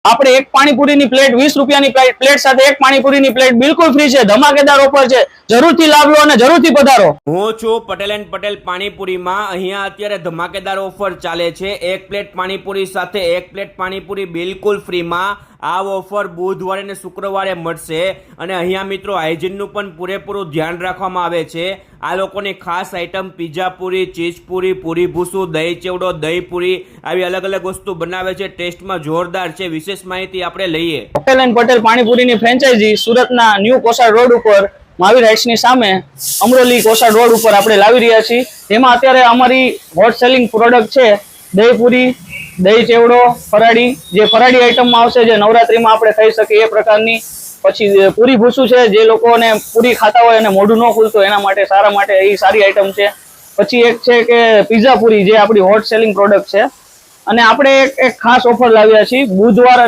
આપણે એક પાણીપુરીની પ્લેટ 20 રૂપિયાની પ્લેટ સાથે એક પાણીપુરીની પ્લેટ બિલકુલ ફ્રી છે। ધમાકેદાર ઓફર છે, જરૂરથી લાભ લો અને જરૂરથી પધારો। હું છું પટેલ એન્ડ પટેલ પાણીપુરીમાં। અહીંયા અત્યારે ધમાકેદાર ઓફર ચાલે છે। એક પ્લેટ પાણીપુરી સાથે એક પ્લેટ પાણીપુરી બિલકુલ ફ્રીમાં। આ ઓફર બુધવારે અને શુક્રવારે મળશે અને અહીંયા મિત્રો હાઇજીનનું પણ પૂરેપૂરું ધ્યાન રાખવામાં આવે છે। આ લોકોની ખાસ આઈટમ પીઝા પૂરી, ચીઝ પૂરી, પૂરી ભૂસું, દહીં ચેવડો, દહીં પૂરી આવી અલગ અલગ વસ્તુ બનાવે છે। ટેસ્ટમાં જોરદાર છે। વિશેષ માહિતી આપણે લઈએ। પટેલ એન્ડ પટેલ પાણીપુરીની ફ્રેન્ચાઇઝી સુરતના ન્યૂ કોસાડ રોડ ઉપર મહાવીર હાઇટ્સની સામે અમરોલી કોસાડ રોડ ઉપર આપણે લાવી રહ્યા છીએ। તેમાં અત્યારે અમારી હોટ સેલિંગ પ્રોડક્ટ છે દહીં પૂરી, દહીં ચેવડો, ફરાળી, જે ફરાળી આઈટમમાં આવશે, જે નવરાત્રીમાં આપણે ખાઈ શકીએ એ પ્રકારની। પછી પૂરી ભૂસું છે, જે લોકોને પૂરી ખાતા હોય અને મોઢું ન ખુલતું એના માટે સારા માટે એ સારી આઈટમ છે। પછી એક છે કે પીઝા પૂરી, જે આપણી હોટ સેલિંગ પ્રોડક્ટ છે। અને આપણે એક ખાસ ઓફર લાવ્યા છીએ બુધવાર અને